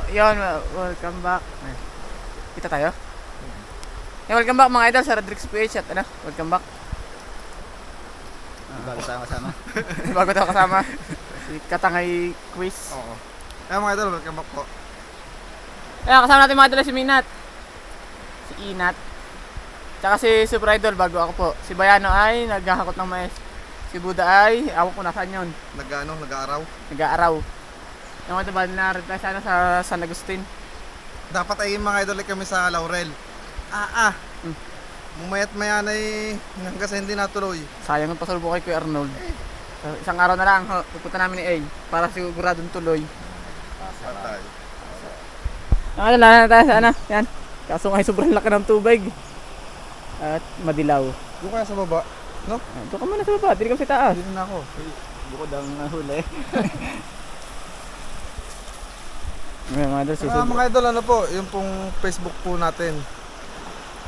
Yun, welcome back. Ay, kita tayo? Welcome back mga idol sa Rodrix PH at welcome back. Bago tayo kasama. Bago tayo kasama. Si Katangay Quiz. Oo. Ayan mga idol, welcome back po. Ayan, kasama natin mga idol si Minat. Si Inat. Tsaka si Super Idol bago ako po. Si Bayano ay naghahakot ng mais. Si Buda ay, awan ko nasaan yun. Nag-aaraw. Nag-aaraw. Yung mga ito na-rin tayo sana sa San Agustin. Dapat ay mga idol kami sa Laurel. Mumayat maya na hanggang sa hindi natuloy. Sayang yung pasalbo kay Kuya Arnold. So, isang araw na lang, pupunta namin ni A para siguradong tuloy. Patay. Lala na tayo sa yan. Kaso nga sobrang laki ng tubig. At madilaw. Doon kaya sa baba, no? Doon ka muna sa baba, dito ka sa taas. Dito na ako. Bukod ang nahuli. Mga idol, Mga idol, ano po, yung pong Facebook po natin.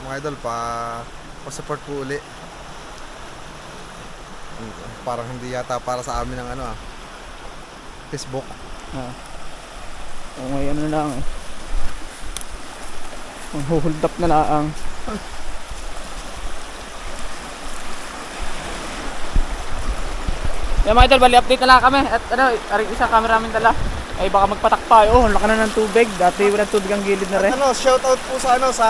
Mga idol, pa-support po uli. Parang hindi yata para sa amin ang Facebook. O ngayon ano lang eh. Ang hold up na laang. Yan mga idol, bali update na lang kami. At isang camera namin dala. Ay baka magpatakpa. Oh, ang laki na ng tubig. Dati walang tubig ang gilid na rin. Shout out po sa sa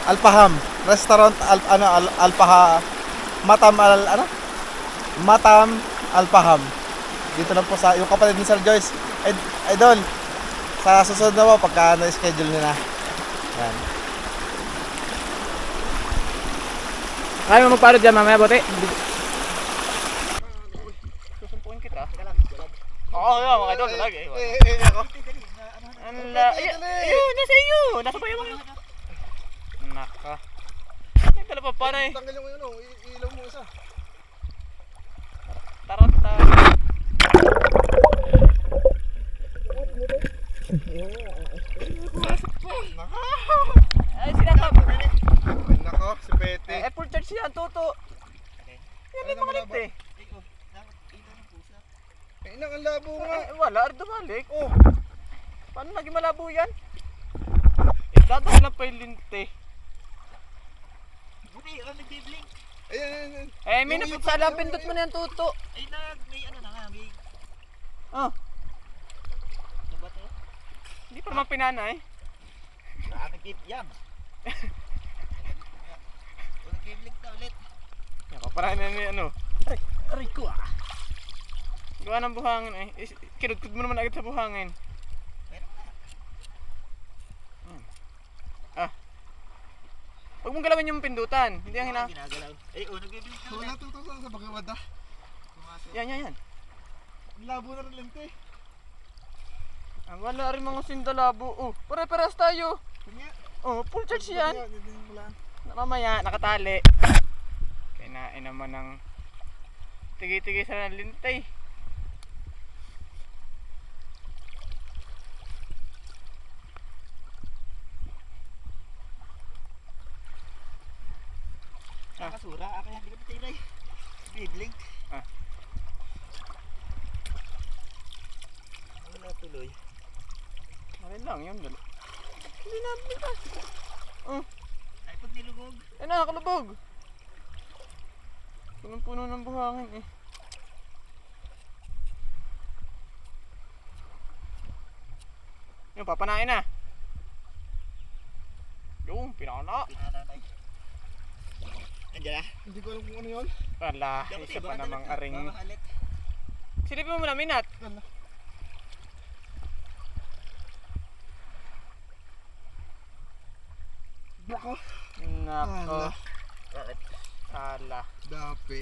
Alpaham Restaurant, Alpaham Matam Alpaham. Dito lang po sa yung kapatid ni Sir Joyce. Idol, sa susunod na po pagka na-schedule niyo na. Yan. Kaya mo magparod dyan mamaya, bote. Susumpukin kita. Oo, mga idol, lagi. Ako. Ayun, nasa iyo. Nasa bayo mo. Naka. Nagdala pa pa na eh. Tanggal yung ilaw mo isa. Taranta. Ay, sinasabi. Nako, si Pete. Full charge yan, Toto. Yan yung mga linte. Ang labo nga. Wala, dumalik. Oh. Paano naging malabo yan? Dadaan lang pa yung linte. Buti, nag-blink. Ayan. May napit sa alam, pindot mo na yan, Toto. Ay, may ano na nga, may... Oh, Ano ba to? hindi pa naman pinanay. Nag-blink yan. Nag-blink na ulit. Nakaparahin na ni ano. Aray ko ah. Gawa ng buhangin eh. Kinudkod mo naman agad sa buhangin. Meron na. Huwag mong galawin yung pindutan. Hindi ang Ginagalaw. Ay, nag-blink na ulit. Wala tutok sa bagawad ah. Yan. Ang labo na rin lente. Wala rin mga sindalabo. Oh, pare-parehas tayo. Oh, full charge yan. Mamaya, nakatali. Kainain naman ng tigi-tigi sa lintay. Nakasura, kaya hindi ko patilay. Nag-blink. Wala tuloy. Ano lang yun. Hindi namin ba? Ay, pag nilugog. Ay, nakakalubog. Punong-puno ng buhangin eh. Yung papanain na. Yung pinakana. Pinananay. Andiyan na. Hindi ko alam kung ano yun. Wala, isa pa namang aring. Mamahalit. Silipin mo muna, Minat. Nako. Nako. Bakit? Sala. Dapi.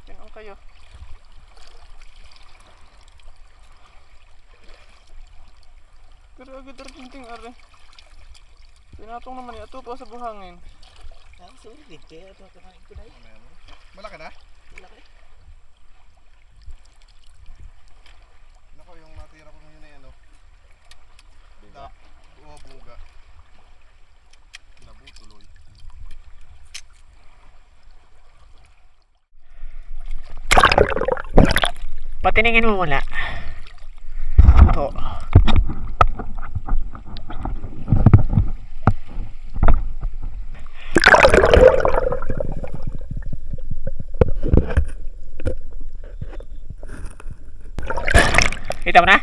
Pinon kayo. Pero agad rin are. Pinatong naman ito pa sa buhangin. Sorry, kaya ito kanain ko na yun. Malaki na? Malaki. Nako, yung natira ko ngayon ay buga. Buga. Labo tuloy. Patiningin mo muna. Ito. Kita mo na?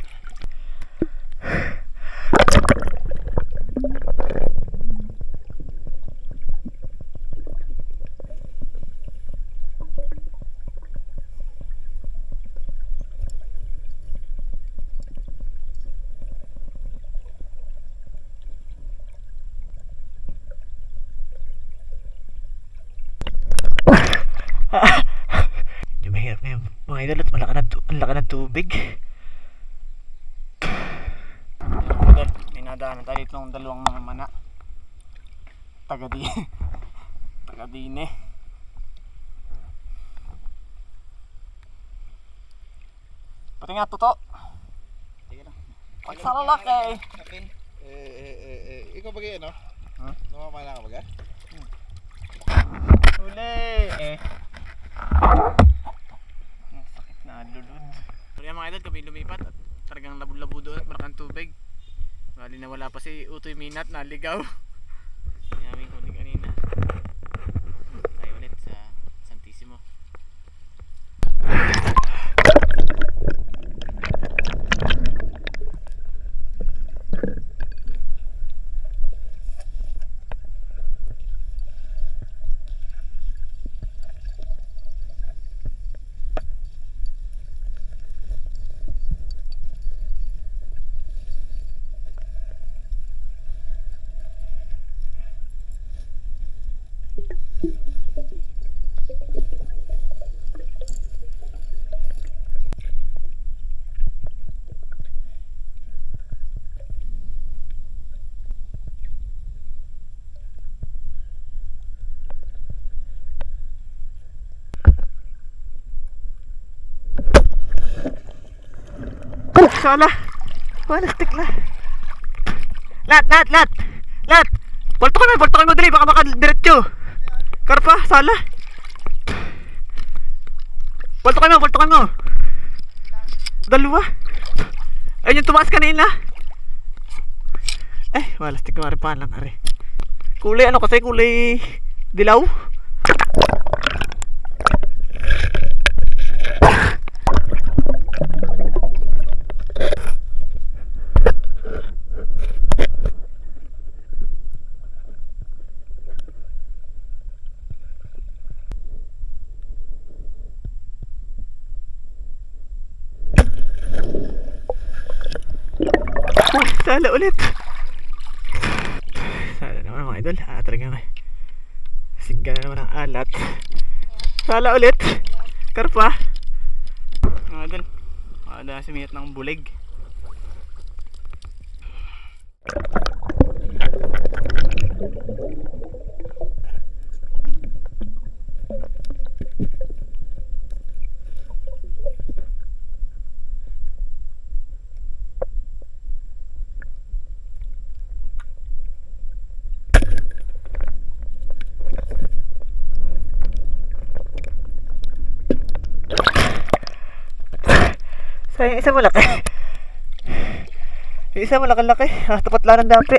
Yung mahirap ngayon mga idol at ang laki ng tubig. Idol, may nadaanan tayo dito ng dalawang mga mana. Tagadine. Pati nga tuto. Sige lang. Pagsalalaki. Kapin. Ikaw ba no? Huh? Namamala ka ba? Huli. Ang sakit na lulod. Kaya mga idol, kami lumipat at talagang labo-labo doon at marakang tubig. Bali na wala pa si Utoy Minat, naligaw. Namin huli kanina. Tayo ulit sa Santissimo. Sala. Palastik na. Lat. Bolto ka mo dali baka makadiretso. Karpa, sala. Bolto ka mo. Dalawa. Ayun yung tumaas kanina. Palastik na maripan lang are. Kulay ano kasi kulay dilaw. Sala ulit. Sala naman mga idol. Talaga sigga na naman ang alat. Sala ulit. Karpa. Mga idol. Ada suminat ng bulig. Sayang isa malaki. Yung isa malaki-laki. Tapat lang ng dapi.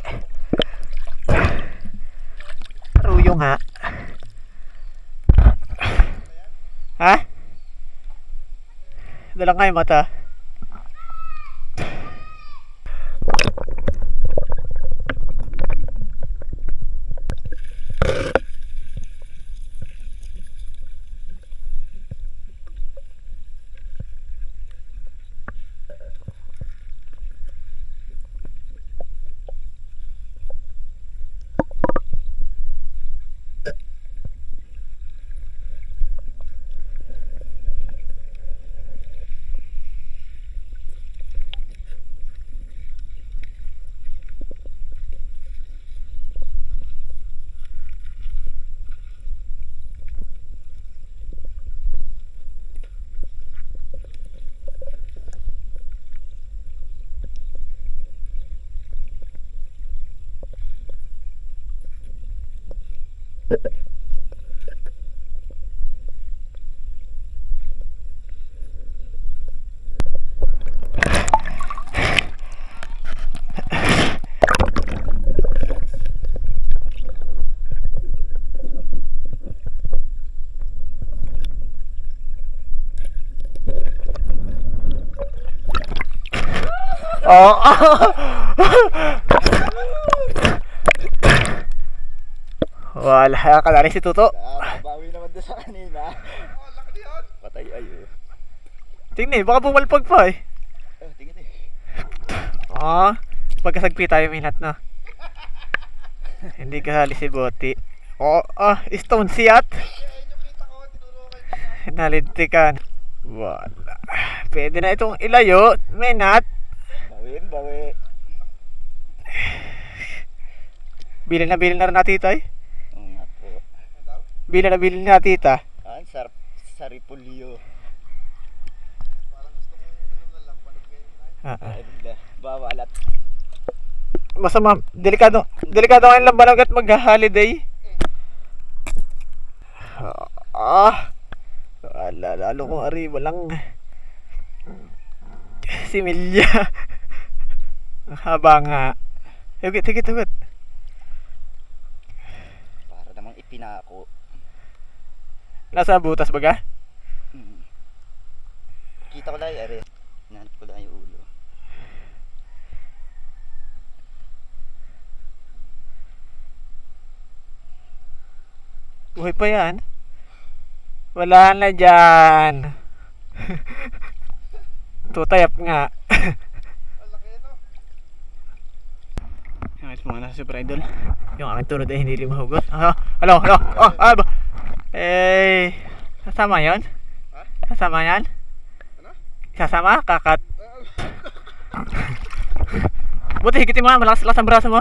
Ruyo nga. Ha? Dalang nga yung mata. Oh. Wala ka na rin si Tuto. Bawi naman doon sa kanina. Patay ayo. Tingnan, baka bumalpag pa eh. Tingin eh. Pagkasagpi tayo minat na. Hindi kasali si Boti. Stone siat. Nalintikan. Wala. Pwede na itong ilayo. Minat. Bawi. Bilin na rin na tita eh. Oo nga po. Bilin na tita. Ang sarap sa Ripolyo. Ay, bigla. Bawalat. Masama. Delikado ang lambanog at mag-holiday. Wala, lalo kong arriba lang. Si Milya. Ang haba nga. Higit. Para namang ipinako. Nasa butas baga? Kita ko lang yung area. Nanap ko lang yung ulo. Buhay pa yan. Wala na dyan. Tutayap nga. Ayos mga nasa Super Idol. Yung aking tunod ay hindi rin mahugot. Hello. Sasama yun? Sasama yan? Sasama? Kakat. Buti higitin mo nga. Malakas ang braso mo.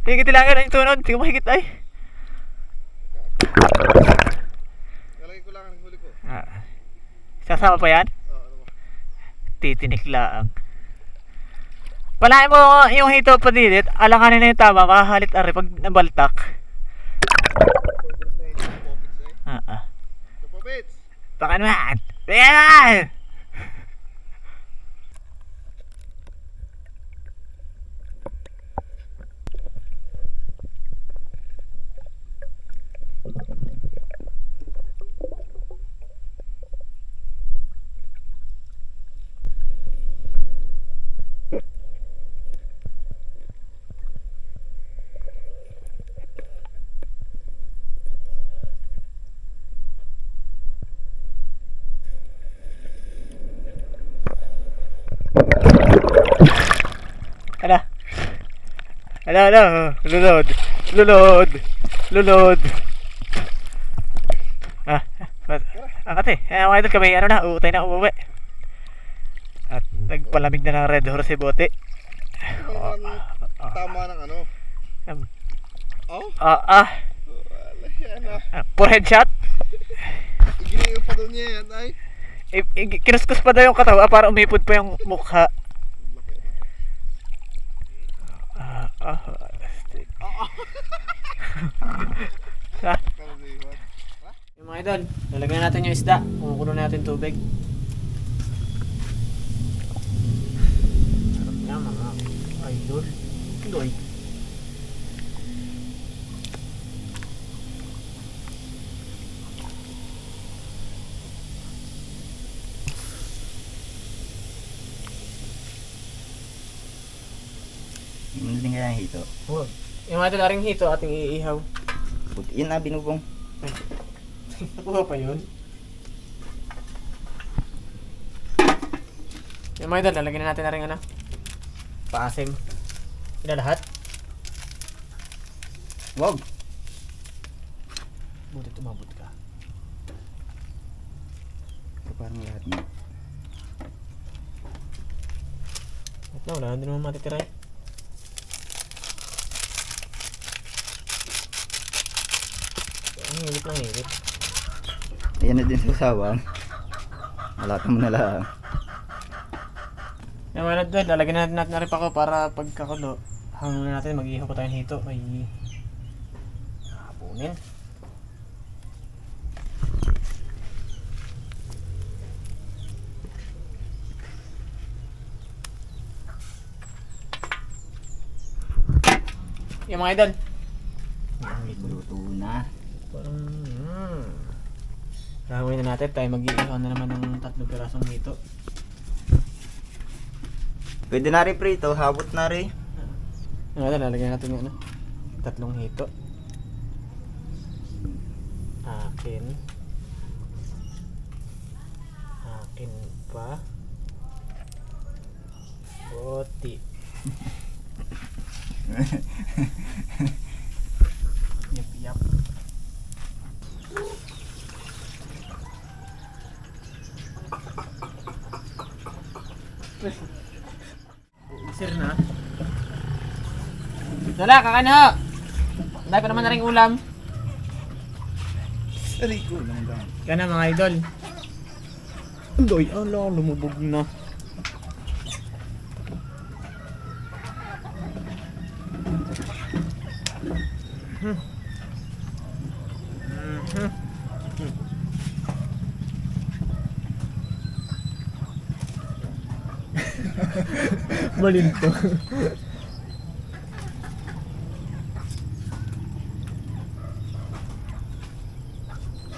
Higitin lang yan yung tunod. Tingnan mo higit ay. Lalagay ko lang ang huli ko. Sasama pa yan? Titinik lang. Palain mo yung hito pa dilit. Alanganin na yung tama. Makahalit ari pag nabaltak. Kapapits! Baka naman. Ayan! Hello. Lulod. Angkat eh. Mga idol kami, uutay na umuwi. At nagpalamig na ng Red Horse si Bote. Tama ng ano? Wala yan for headshot. Iginiyo pa doon niya yan ay. Kinuskus pa daw yung katawa para umipod pa yung mukha. Yung mga idol, lalagyan natin yung isda. Kumukulo natin tubig. Sarap niya mga idol. Doy. Hindi nga yung hito. Yung mga idol, aring hito ating iihaw. Yun na binubong. Nakuha pa yun. Yung mga idol, lalagyan na natin na rin paasim. Ina lahat. Wag. Buti tumabot ka. Parang lahat mo. Wala din naman matitira eh. Ang higit lang higit. Ayan na din sa sawang. Malata mo na lang. Yung mga idol, lalagyan natin na rin ako para pagkakulo. Hanggang natin mag-ihaw pa tayong hito. May hapunin. Yung mga idol. Luto na. Parang gagawin na natin tayo mag-iihaw na naman ng 3 pirasong hito. Pwede na rin prito, habot na rin. Ano, lalagyan natin yung ano, 3 hito. Akin. Akin pa. Boti. Yap, yap. Sir na. Wala, kakain ho. Dahil pa naman na rin ulam. Aray ko lang lang. Kaya na mga idol. Andoy, ala, lumubog na. Malinto.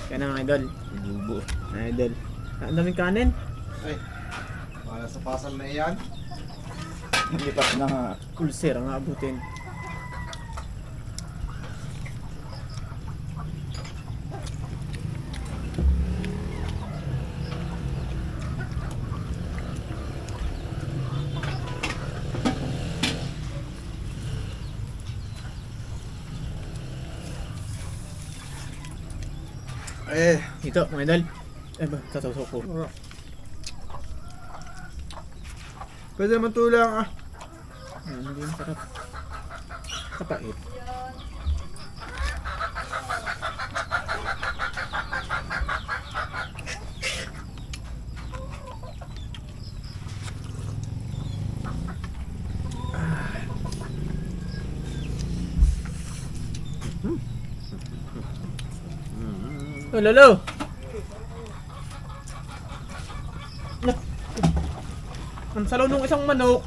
Kaya na mga idol. Bubo. Mga idol. Ang daming kanin. Ay, para sa pasal na iyan. Lipat na nga. Ulcer ang abutin. Eh, Ito mga idol. Eh ba, sasawsaw ko. pwede naman tulang ah. Hindi yung sarap. Kapait. Oh, lolo! Ang salaw nung isang manok.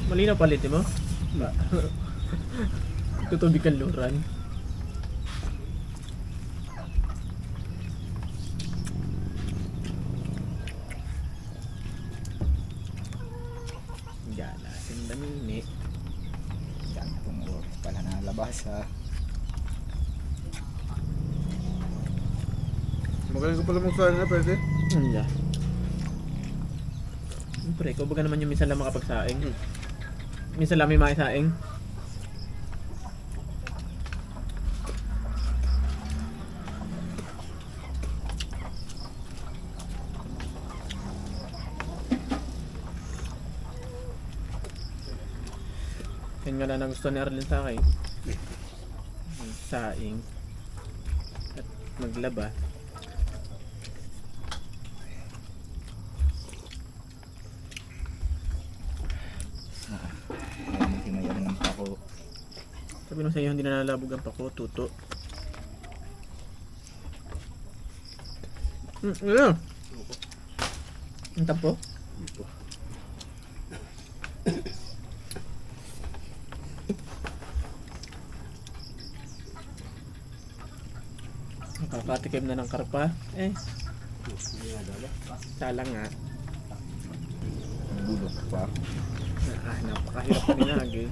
Malinaw palit mo? Tutubig kang luran. Gala, sindamini. Gantong oras pala nalabas ha. Magaling ko pala magsahin na pwede. Hindi. Siyempre, ikaw baga naman yung minsan lang makapagsaing. Minsan lang may makasaing. Yan nga lang ang gusto ni Arlen sa akin. Saing. At maglaba. Ayan, himayari ng pako. Sabi nung sa iyo, hindi na nalabog ang pako, tuto. Ano? Ang tapo? Nakakatikim na ng karpa. Sala nga. Bulok pa. Napakahirap kami nagi.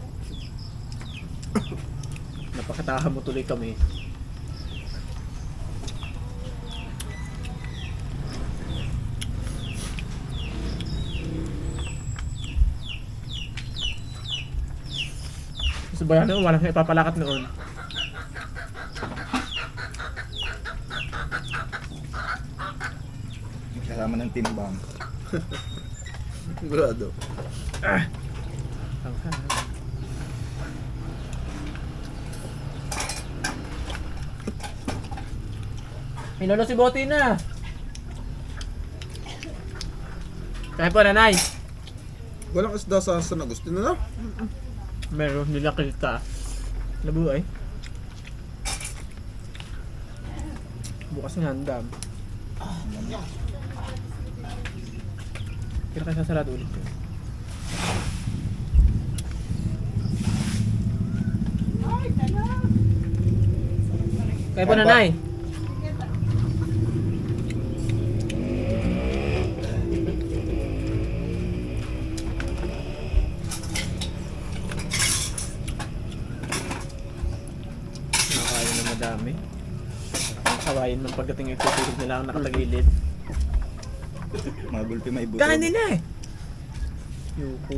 Napakataha mo tuloy kami. Gusto ba yan? Walang ipapalakat noon. Kasama ng timbang. Sigurado. Hinolo si Bote na. Kaya po nanay. Walang isda sa San Agustin na. Meron nila kita. Labo ay. Bukas ng handam. Kira kayo sasarado ulit. Kaya pa nanay. Nakakain na madami. Ang kawain ng pagdating yung tutulog nila ang nakatagilid. Mga gulpi may buto. Kanin nila eh! Yuko.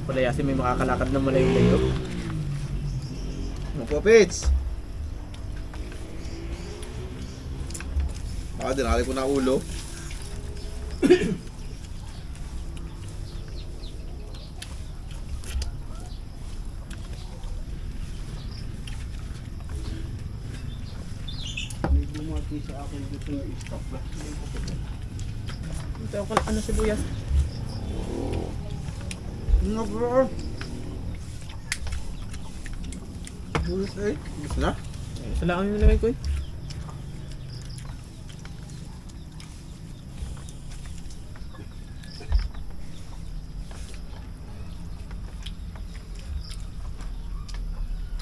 Palayasin may makakalakad ng malayo-layo. Mga popits! Dinali ko na ulo. May bumati sa akin dito ng stop lang. Ito ako ano sibuyas. Nga bro. Bulis eh. Gusto na? Isa lang ang nilagay ko eh.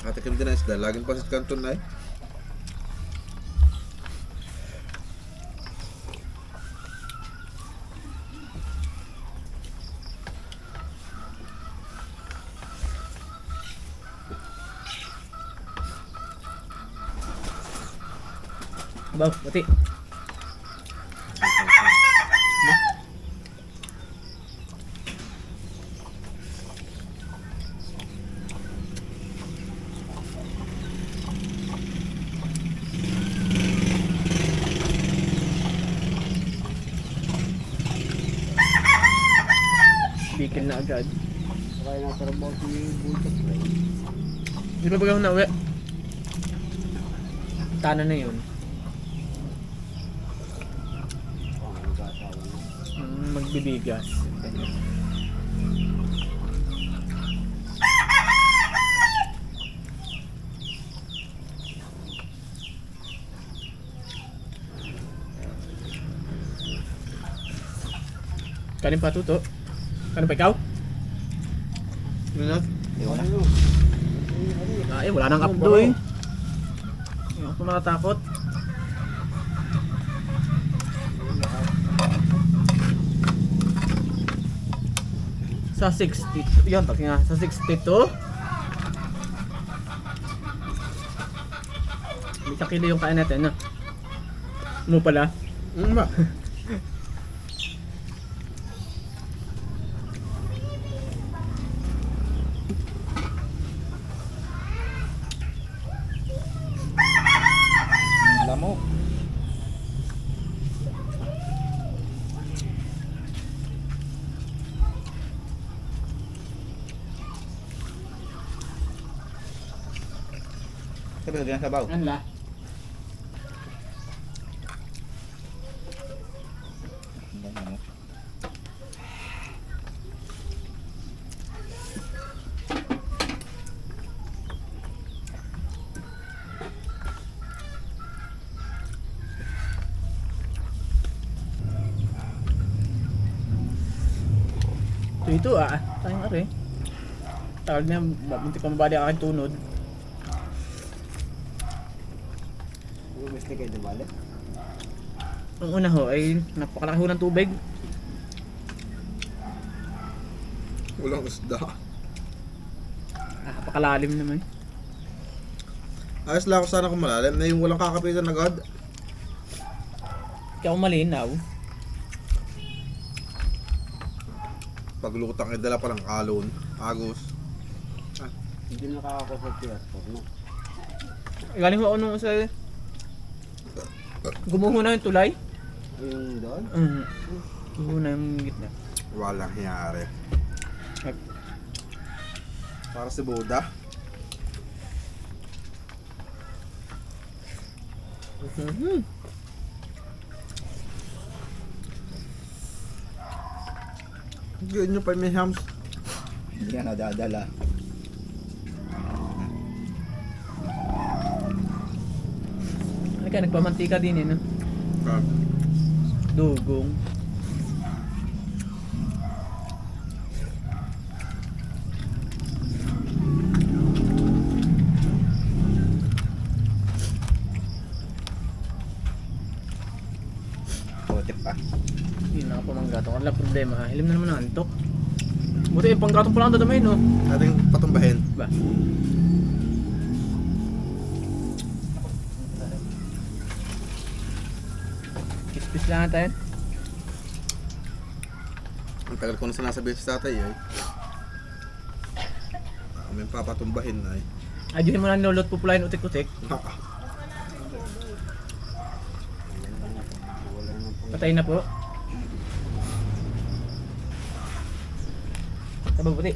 Natikim din na isda. Laging pasit kanton na eh. Baw, bati. Bikil na agad. Kaya natrabaho si Bulldog. Di ba baga na uwi? Tana na yun. Magbibigas. Kanin pa tuto. Kanin pa ikaw? Yun na. Iwan na. Ay, wala nang updo eh. Hindi ako makatakot. Sa 60, yan, pag nga, sa 62. May kakilo yung kain natin, no? Mo pala. Ba? Lamok. Sabi lagyan ng sabaw. Ano la? Ano? Ito ah, tayong are. Tawag na, muntik pa mabali ang aking tunod. Gusto kayo dumali? Ang una ho ay napakalaki ho ng tubig. Walang isda. Napakalalim naman. Ayos lang ako sana kung malalim na yung walang kakapitan agad. Kaya kung malinaw. Paglutang ay dala pa ng kalon. Agos. Hindi nakakakasal siya. No? Galing ho ako nung sa... Gumuho na yung tulay. Yung doon? Gumuho na yung gitna. Walang hiyari. Ay. Para si Buddha. Gawin nyo pa may hams. Hindi ka nadadala. Ano ka, nagpamantika din eh, no? Dugong. panggatong. Wala problema. Hilim na naman ng antok. Buti yung panggatong pala ang dadamayin, no? Ating patumbahin. Ba? Kiss-kiss lang tayo. Ang tagal ko na sinasabi sa tatay ay. May papatumbahin ay. Ayuhin mo na nilolot pupulahin utik-utik. Patay na po. Taba puti.